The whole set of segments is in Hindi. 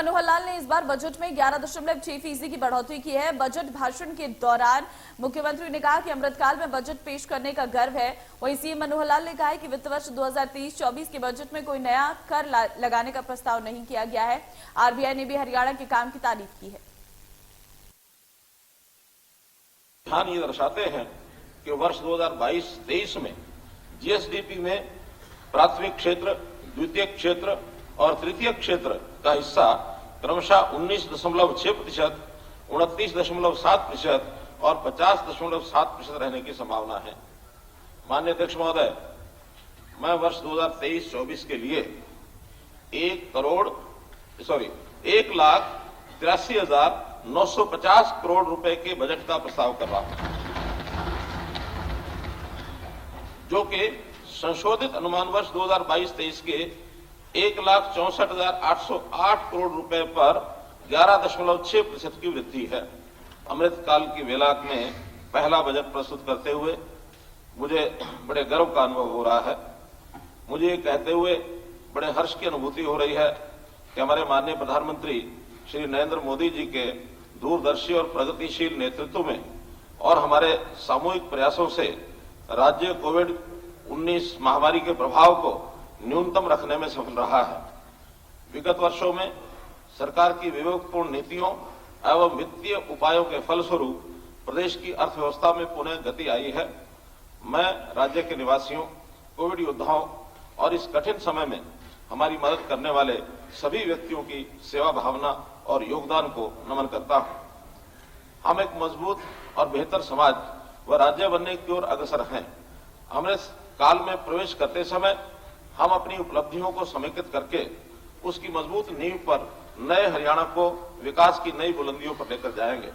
मनोहर लाल ने इस बार बजट में 11.6% की बढ़ोतरी की है। बजट भाषण के दौरान मुख्यमंत्री ने कहा कि अमृतकाल में बजट पेश करने का गर्व है। वहीं सीएम मनोहर लाल ने कहा है कि वित्त वर्ष 2023-24 के बजट में कोई नया कर लगाने का प्रस्ताव नहीं किया गया है। आरबीआई ने भी हरियाणा के काम की तारीफ की है। ध्यान ये दर्शाते हैं कि वर्ष 2022-23 में जीएसडीपी में प्राथमिक क्षेत्र, द्वितीयक क्षेत्र और तृतीयक क्षेत्र का हिस्सा क्रमशः 19.6%, 29.7% और 50.7% रहने की संभावना है। माननीय अध्यक्ष महोदय, मैं वर्ष 2023-24 के लिए 1,83,950 करोड़ रुपए के बजट का प्रस्ताव कर रहा हूं, जो कि संशोधित अनुमान वर्ष 2022-23 के 1,64,808 करोड़ रुपए पर 11.6% की वृद्धि है। अमृतकाल की वेला में पहला बजट प्रस्तुत करते हुए मुझे बड़े गर्व का अनुभव हो रहा है। मुझे ये कहते हुए बड़े हर्ष की अनुभूति हो रही है कि हमारे माननीय प्रधानमंत्री श्री नरेंद्र मोदी जी के दूरदर्शी और प्रगतिशील नेतृत्व में और हमारे सामूहिक प्रयासों से राज्य कोविड-19 महामारी के प्रभाव को न्यूनतम रखने में सफल रहा है। विगत वर्षों में सरकार की विवेकपूर्ण नीतियों एवं वित्तीय उपायों के फलस्वरूप प्रदेश की अर्थव्यवस्था में पुनः गति आई है। मैं राज्य के निवासियों, कोविड योद्धाओं और इस कठिन समय में हमारी मदद करने वाले सभी व्यक्तियों की सेवा भावना और योगदान को नमन करता हूं। हम एक मजबूत और बेहतर समाज व राज्य बनने की ओर अग्रसर हैं। अमृत काल में प्रवेश करते समय हम अपनी उपलब्धियों को समेकित करके उसकी मजबूत नींव पर नए हरियाणा को विकास की नई बुलंदियों पर लेकर जाएंगे।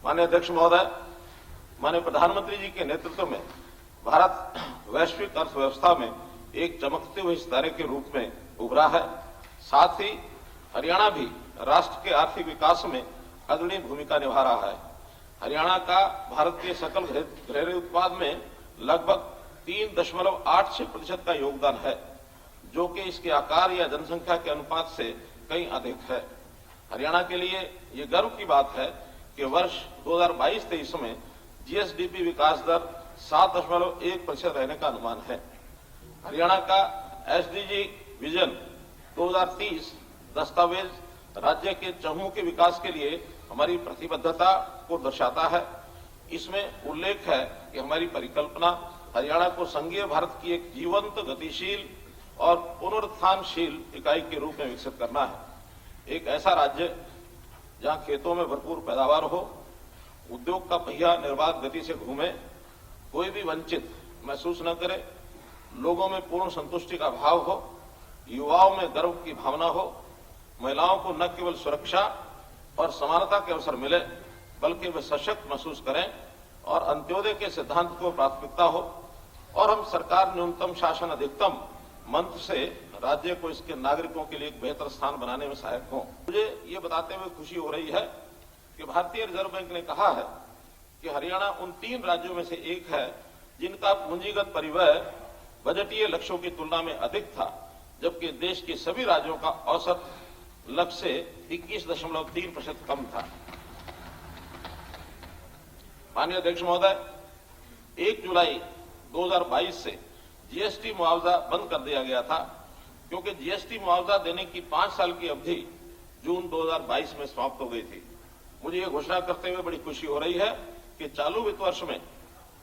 माननीय अध्यक्ष महोदय, माननीय प्रधानमंत्री जी के नेतृत्व में भारत वैश्विक अर्थव्यवस्था में एक चमकते हुए सितारे के रूप में उभरा है। साथ ही हरियाणा भी राष्ट्र के आर्थिक विकास में अग्रणी भूमिका निभा रहा है। हरियाणा का भारत के सकल घरेलू उत्पाद में लगभग 3.86% का योगदान है, जो कि इसके आकार या जनसंख्या के अनुपात से कहीं अधिक है। हरियाणा के लिए ये गर्व की बात है कि वर्ष 2022-23 में जीएसडीपी विकास दर 7.1% रहने का अनुमान है। हरियाणा का एसडीजी विजन 2030 दस्तावेज राज्य के चहुमुखी विकास के लिए हमारी प्रतिबद्धता को दर्शाता है। इसमें उल्लेख है कि हमारी परिकल्पना हरियाणा को संघीय भारत की एक जीवंत, गतिशील और पुनरुत्थानशील इकाई के रूप में विकसित करना है। एक ऐसा राज्य जहां खेतों में भरपूर पैदावार हो, उद्योग का पहिया निर्बाध गति से घूमे, कोई भी वंचित महसूस न करे, लोगों में पूर्ण संतुष्टि का भाव हो, युवाओं में गर्व की भावना हो, महिलाओं को न केवल सुरक्षा और समानता के अवसर मिले, बल्कि वे सशक्त महसूस करें और अंत्योदय के सिद्धांत को प्राथमिकता हो, और हम सरकार न्यूनतम शासन अधिकतम मंत्र से राज्य को इसके नागरिकों के लिए एक बेहतर स्थान बनाने में सहायक हों। मुझे ये बताते हुए खुशी हो रही है कि भारतीय रिजर्व बैंक ने कहा है कि हरियाणा उन 3 राज्यों में से एक है जिनका पूंजीगत परिव्यय बजटीय लक्ष्यों की तुलना में अधिक था, जबकि देश के सभी राज्यों का औसत लक्ष्य से 21.3% कम था। माननीय अध्यक्ष महोदय, 1 जुलाई 2022 से जीएसटी मुआवजा बंद कर दिया गया था, क्योंकि जीएसटी मुआवजा देने की 5 साल की अवधि जून 2022 में समाप्त हो गई थी। मुझे यह घोषणा करते हुए बड़ी खुशी हो रही है कि चालू वित्त वर्ष में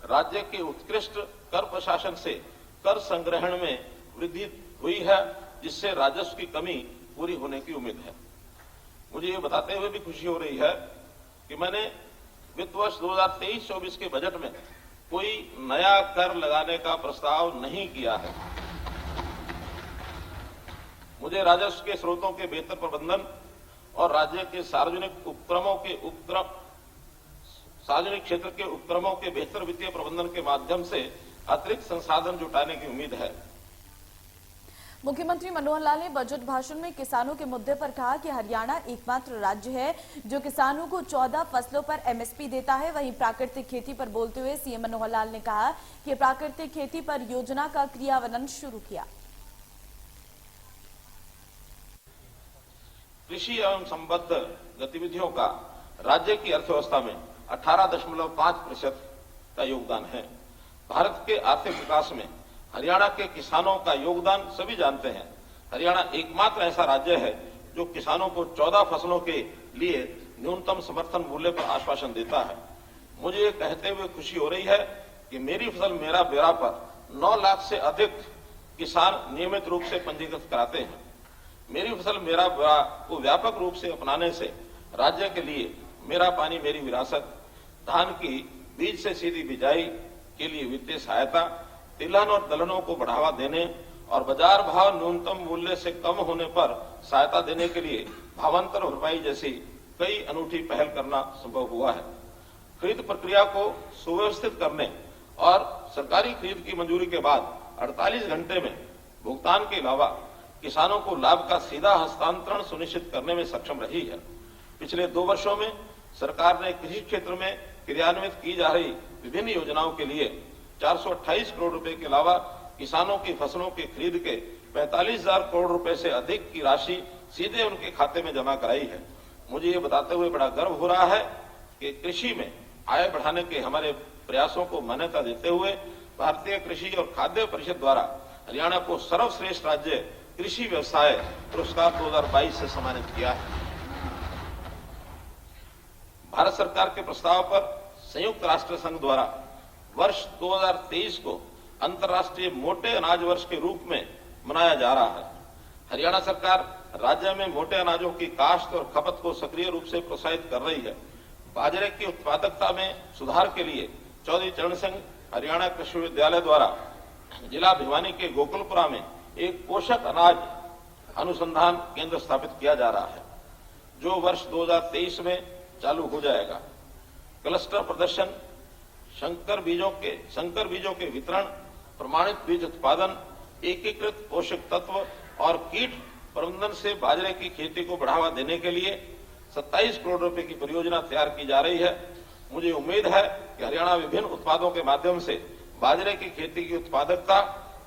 राज्य के उत्कृष्ट कर प्रशासन से कर संग्रहण में वृद्धि हुई है, जिससे राजस्व की कमी पूरी होने की उम्मीद है। मुझे ये बताते हुए भी खुशी हो रही है कि मैंने वित्त वर्ष 2023-24 के बजट में कोई नया कर लगाने का प्रस्ताव नहीं किया है। मुझे राजस्व के स्रोतों के बेहतर प्रबंधन और राज्य के सार्वजनिक क्षेत्र के उपक्रमों के बेहतर वित्तीय प्रबंधन के माध्यम से अतिरिक्त संसाधन जुटाने की उम्मीद है। मुख्यमंत्री मनोहर लाल ने बजट भाषण में किसानों के मुद्दे पर कहा कि हरियाणा एकमात्र राज्य है जो किसानों को 14 फसलों पर एमएसपी देता है। वहीं प्राकृतिक खेती पर बोलते हुए सीएम मनोहर लाल ने कहा कि प्राकृतिक खेती पर योजना का क्रियान्वयन शुरू किया। कृषि एवं संबद्ध गतिविधियों का राज्य की अर्थव्यवस्था में 18.5% का योगदान है। भारत के आर्थिक विकास में हरियाणा के किसानों का योगदान सभी जानते हैं। हरियाणा एकमात्र ऐसा राज्य है जो किसानों को 14 फसलों के लिए न्यूनतम समर्थन मूल्य पर आश्वासन देता है। मुझे ये कहते हुए खुशी हो रही है कि मेरी फसल मेरा ब्यौरा पर 9 लाख से अधिक किसान नियमित रूप से पंजीकृत कराते हैं। मेरी फसल मेरा ब्यौरा को व्यापक रूप से अपनाने से राज्य के लिए मेरा पानी मेरी विरासत, धान की बीज से सीधी बिजाई के लिए वित्तीय सहायता, तिलहन और दलहनों को बढ़ावा देने और बाजार भाव न्यूनतम मूल्य से कम होने पर सहायता देने के लिए भावांतर भरपाई जैसी कई अनूठी पहल करना संभव हुआ है। खरीद प्रक्रिया को सुव्यवस्थित करने और सरकारी खरीद की मंजूरी के बाद 48 घंटे में भुगतान के अलावा किसानों को लाभ का सीधा हस्तांतरण सुनिश्चित करने में सक्षम रही है। पिछले 2 वर्षों में सरकार ने कृषि क्षेत्र में क्रियान्वित की जा रही विभिन्न योजनाओं के लिए 428 करोड़ रुपए के अलावा किसानों की फसलों की खरीद के 45,000 करोड़ रुपए से अधिक की राशि सीधे उनके खाते में जमा कराई है। मुझे ये बताते हुए बड़ा गर्व हो रहा है कि कृषि में आय बढ़ाने के हमारे प्रयासों को मान्यता देते हुए भारतीय कृषि और खाद्य परिषद द्वारा हरियाणा को सर्वश्रेष्ठ राज्य कृषि व्यवसाय पुरस्कार 2022 से सम्मानित किया है। भारत सरकार के प्रस्ताव पर संयुक्त राष्ट्र संघ द्वारा वर्ष 2023 को अंतर्राष्ट्रीय मोटे अनाज वर्ष के रूप में मनाया जा रहा है। हरियाणा सरकार राज्य में मोटे अनाजों की काश्त और खपत को सक्रिय रूप से प्रोत्साहित कर रही है। बाजरे की उत्पादकता में सुधार के लिए चौधरी चरण सिंह हरियाणा कृषि विश्वविद्यालय द्वारा जिला भिवानी के गोकुलपुरा में एक पोषक अनाज अनुसंधान केंद्र स्थापित किया जा रहा है, जो वर्ष 2023 में चालू हो जाएगा। क्लस्टर प्रदर्शन, संकर बीजों के वितरण, प्रमाणित बीज उत्पादन, एकीकृत पोषक तत्व और कीट प्रबंधन से बाजरे की खेती को बढ़ावा देने के लिए 27 करोड़ रुपए की परियोजना तैयार की जा रही है। मुझे उम्मीद है कि हरियाणा विभिन्न उत्पादों के माध्यम से बाजरे की खेती की उत्पादकता,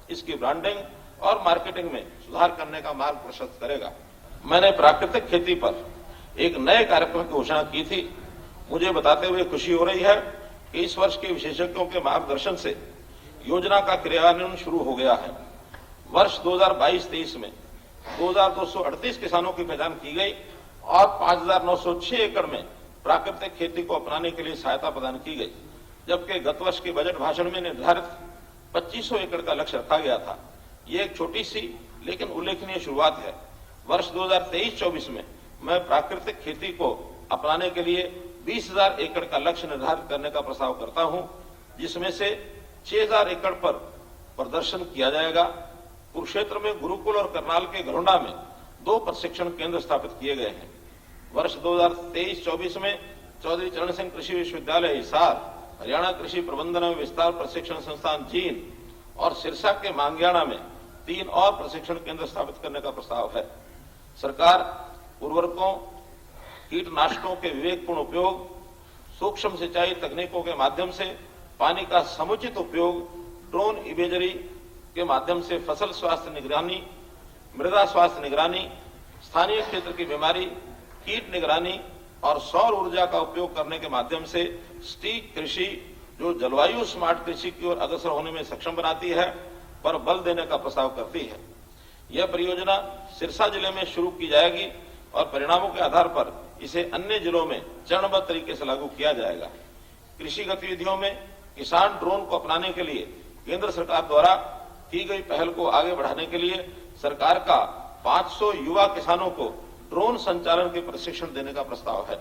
इसकी ब्रांडिंग और मार्केटिंग में सुधार करने का मार्ग प्रशस्त करेगा। मैंने प्राकृतिक खेती पर एक नए कार्यक्रम की घोषणा की थी। मुझे बताते हुए खुशी हो रही है कि इस वर्ष के विशेषज्ञों के मार्गदर्शन से योजना का क्रियान्वयन शुरू हो गया है। वर्ष 2022-23 में 2238 किसानों की पहचान की गई और 5,906 एकड़ में प्राकृतिक खेती को अपनाने के लिए सहायता प्रदान की गई, जबकि गत वर्ष के बजट भाषण में निर्धारित 2500 एकड़ का लक्ष्य रखा गया था। ये एक छोटी सी लेकिन उल्लेखनीय शुरुआत है। वर्ष 2023-24 में मैं प्राकृतिक खेती को अपनाने के लिए 20,000 एकड़ का लक्ष्य निर्धारित करने का प्रस्ताव करता हूं, जिसमें से 6,000 एकड़ पर प्रदर्शन किया जाएगा। कुरुक्षेत्र में गुरुकुल और करनाल के घरोंडा में 2 प्रशिक्षण केंद्र स्थापित किए गए हैं। वर्ष 2023-24 में चौधरी चरण सिंह कृषि विश्वविद्यालय हिसार, हरियाणा कृषि प्रबंधन एवं विस्तार प्रशिक्षण संस्थान जींद और सिरसा के मांगियाना में 3 और प्रशिक्षण केंद्र स्थापित करने का प्रस्ताव है। सरकार उर्वरकों, कीटनाशकों के विवेकपूर्ण उपयोग, सूक्ष्म सिंचाई तकनीकों के माध्यम से पानी का समुचित उपयोग, ड्रोन इमेजरी के माध्यम से फसल स्वास्थ्य निगरानी, मृदा स्वास्थ्य निगरानी, स्थानीय क्षेत्र की बीमारी, कीट निगरानी और सौर ऊर्जा का उपयोग करने के माध्यम से सटीक कृषि, जो जलवायु स्मार्ट कृषि की ओर अग्रसर होने में सक्षम बनाती है, पर बल देने का प्रस्ताव करती है। यह परियोजना सिरसा जिले में शुरू की जाएगी और परिणामों के आधार पर इसे अन्य जिलों में चरणबद्ध तरीके से लागू किया जाएगा। कृषि गतिविधियों में किसान ड्रोन को अपनाने के लिए केंद्र सरकार द्वारा की गई पहल को आगे बढ़ाने के लिए सरकार का 500 युवा किसानों को ड्रोन संचालन के प्रशिक्षण देने का प्रस्ताव है।